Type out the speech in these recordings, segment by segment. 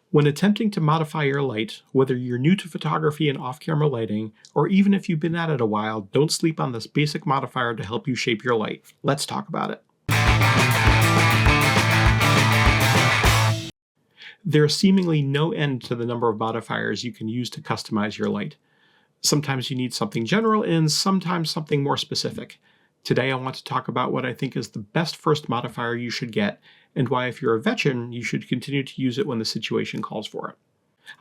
When attempting to modify your light, whether you're new to photography and off-camera lighting, or even if you've been at it a while, don't sleep on this basic modifier to help you shape your light. Let's talk about it. There's seemingly no end to the number of modifiers you can use to customize your light. Sometimes you need something general and sometimes something more specific. Today I want to talk about what I think is the best first modifier you should get, and why if you're a veteran, you should continue to use it when the situation calls for it.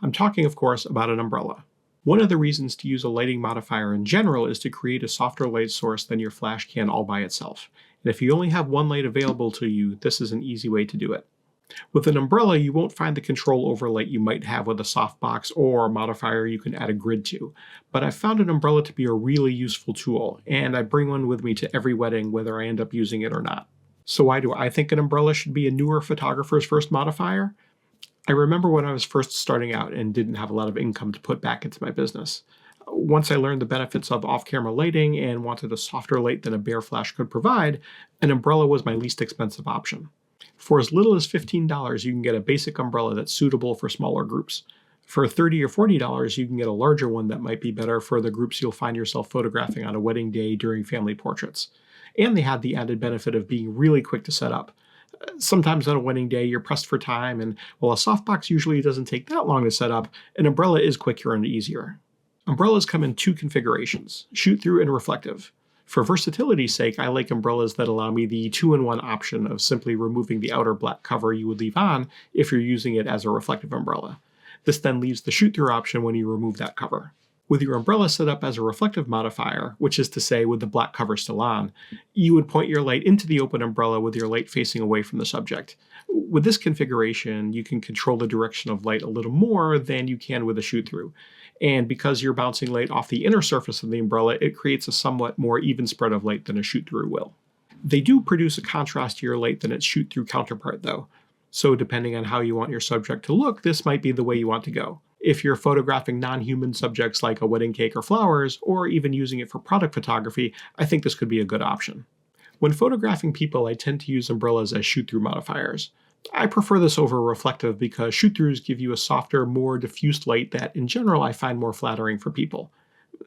I'm talking, of course, about an umbrella. One of the reasons to use a lighting modifier in general is to create a softer light source than your flash can all by itself. And if you only have one light available to you, this is an easy way to do it. With an umbrella, you won't find the control over light you might have with a softbox or a modifier you can add a grid to. But I've found an umbrella to be a really useful tool, and I bring one with me to every wedding whether I end up using it or not. So why do I think an umbrella should be a newer photographer's first modifier? I remember when I was first starting out and didn't have a lot of income to put back into my business. Once I learned the benefits of off-camera lighting and wanted a softer light than a bare flash could provide, an umbrella was my least expensive option. For as little as $15, you can get a basic umbrella that's suitable for smaller groups. For $30 or $40, you can get a larger one that might be better for the groups you'll find yourself photographing on a wedding day during family portraits. And they had the added benefit of being really quick to set up. Sometimes on a wedding day, you're pressed for time, and while a softbox usually doesn't take that long to set up, an umbrella is quicker and easier. Umbrellas come in two configurations, shoot-through and reflective. For versatility's sake, I like umbrellas that allow me the two-in-one option of simply removing the outer black cover you would leave on if you're using it as a reflective umbrella. This then leaves the shoot-through option when you remove that cover. With your umbrella set up as a reflective modifier, which is to say with the black cover still on, you would point your light into the open umbrella with your light facing away from the subject. With this configuration, you can control the direction of light a little more than you can with a shoot-through. And because you're bouncing light off the inner surface of the umbrella, it creates a somewhat more even spread of light than a shoot-through will. They do produce a contrastier light than its shoot-through counterpart though. So depending on how you want your subject to look, this might be the way you want to go. If you're photographing non-human subjects like a wedding cake or flowers, or even using it for product photography, I think this could be a good option. When photographing people, I tend to use umbrellas as shoot-through modifiers. I prefer this over reflective because shoot-throughs give you a softer, more diffused light that, in general, I find more flattering for people.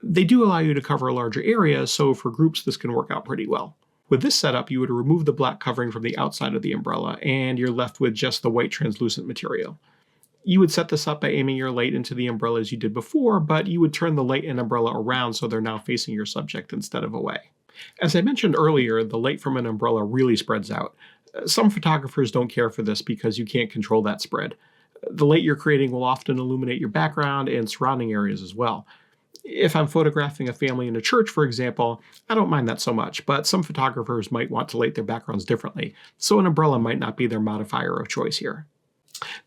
They do allow you to cover a larger area, so for groups this can work out pretty well. With this setup, you would remove the black covering from the outside of the umbrella, and you're left with just the white translucent material. You would set this up by aiming your light into the umbrella as you did before, but you would turn the light and umbrella around so they're now facing your subject instead of away. As I mentioned earlier, the light from an umbrella really spreads out. Some photographers don't care for this because you can't control that spread. The light you're creating will often illuminate your background and surrounding areas as well. If I'm photographing a family in a church, for example, I don't mind that so much, but some photographers might want to light their backgrounds differently, so an umbrella might not be their modifier of choice here.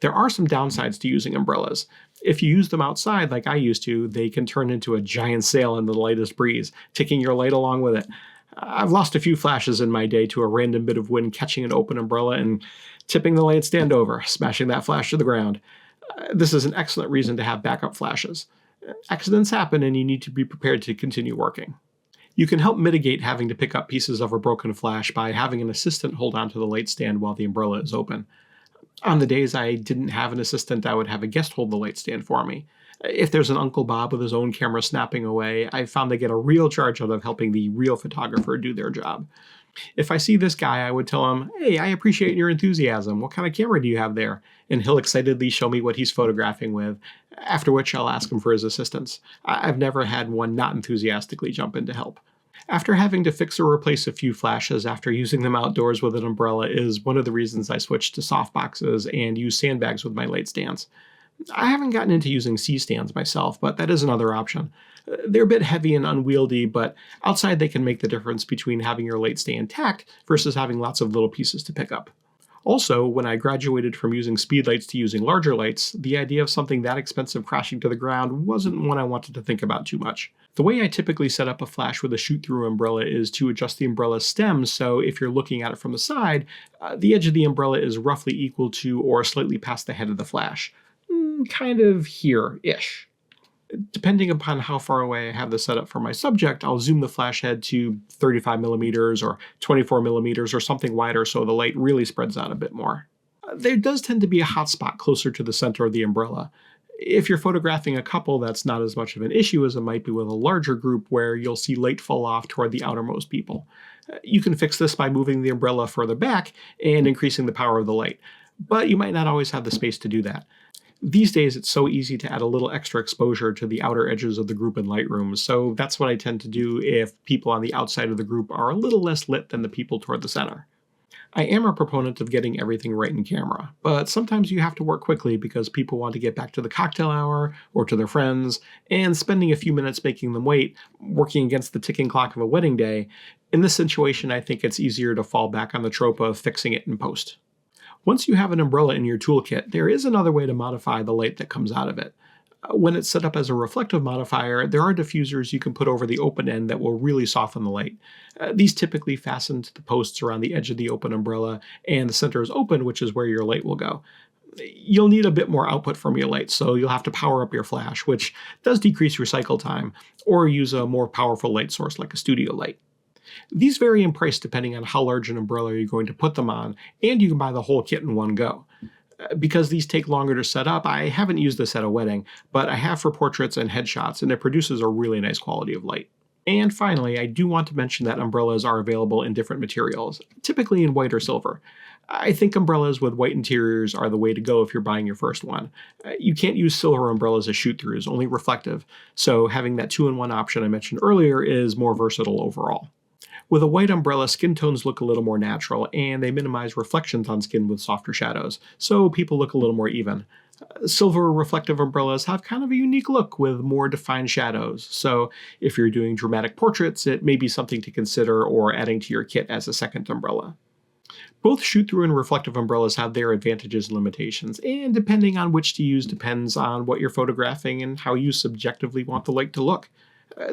There are some downsides to using umbrellas. If you use them outside like I used to, they can turn into a giant sail in the lightest breeze, taking your light along with it. I've lost a few flashes in my day to a random bit of wind catching an open umbrella and tipping the light stand over, smashing that flash to the ground. This is an excellent reason to have backup flashes. Accidents happen and you need to be prepared to continue working. You can help mitigate having to pick up pieces of a broken flash by having an assistant hold onto the light stand while the umbrella is open. On the days I didn't have an assistant, I would have a guest hold the light stand for me. If there's an Uncle Bob with his own camera snapping away, I found they get a real charge out of helping the real photographer do their job. If I see this guy, I would tell him, "Hey, I appreciate your enthusiasm. What kind of camera do you have there?" And he'll excitedly show me what he's photographing with, after which I'll ask him for his assistance. I've never had one not enthusiastically jump in to help. After having to fix or replace a few flashes after using them outdoors with an umbrella is one of the reasons I switched to softboxes and use sandbags with my light stands. I haven't gotten into using C-stands myself, but that is another option. They're a bit heavy and unwieldy, but outside they can make the difference between having your light stay intact versus having lots of little pieces to pick up. Also, when I graduated from using speed lights to using larger lights, the idea of something that expensive crashing to the ground wasn't one I wanted to think about too much. The way I typically set up a flash with a shoot-through umbrella is to adjust the umbrella's stem, so if you're looking at it from the side, the edge of the umbrella is roughly equal to or slightly past the head of the flash. Kind of here-ish. Depending upon how far away I have the setup for my subject, I'll zoom the flash head to 35 millimeters or 24 millimeters or something wider so the light really spreads out a bit more. There does tend to be a hot spot closer to the center of the umbrella. If you're photographing a couple, that's not as much of an issue as it might be with a larger group where you'll see light fall off toward the outermost people. You can fix this by moving the umbrella further back and increasing the power of the light, but you might not always have the space to do that. These days, it's so easy to add a little extra exposure to the outer edges of the group in Lightroom, so that's what I tend to do if people on the outside of the group are a little less lit than the people toward the center. I am a proponent of getting everything right in camera, but sometimes you have to work quickly because people want to get back to the cocktail hour or to their friends, and spending a few minutes making them wait, working against the ticking clock of a wedding day, in this situation I think it's easier to fall back on the trope of fixing it in post. Once you have an umbrella in your toolkit, there is another way to modify the light that comes out of it. When it's set up as a reflective modifier, there are diffusers you can put over the open end that will really soften the light. These typically fasten to the posts around the edge of the open umbrella, and the center is open, which is where your light will go. You'll need a bit more output from your light, so you'll have to power up your flash, which does decrease your cycle time, or use a more powerful light source like a studio light. These vary in price depending on how large an umbrella you're going to put them on, and you can buy the whole kit in one go. Because these take longer to set up, I haven't used this at a wedding, but I have for portraits and headshots, and it produces a really nice quality of light. And finally, I do want to mention that umbrellas are available in different materials, typically in white or silver. I think umbrellas with white interiors are the way to go if you're buying your first one. You can't use silver umbrellas as shoot-throughs, only reflective, so having that 2-in-1 option I mentioned earlier is more versatile overall. With a white umbrella, skin tones look a little more natural, and they minimize reflections on skin with softer shadows, so people look a little more even. Silver reflective umbrellas have kind of a unique look with more defined shadows, so if you're doing dramatic portraits, it may be something to consider or adding to your kit as a second umbrella. Both shoot-through and reflective umbrellas have their advantages and limitations, and depending on which to use depends on what you're photographing and how you subjectively want the light to look.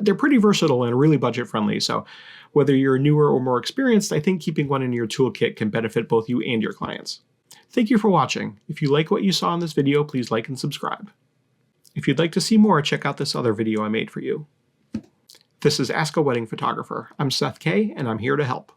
They're pretty versatile and really budget-friendly, so whether you're newer or more experienced, I think keeping one in your toolkit can benefit both you and your clients. Thank you for watching. If you like what you saw in this video, please like and subscribe. If you'd like to see more, check out this other video I made for you. This is Ask a Wedding Photographer. I'm Seth Kay, and I'm here to help.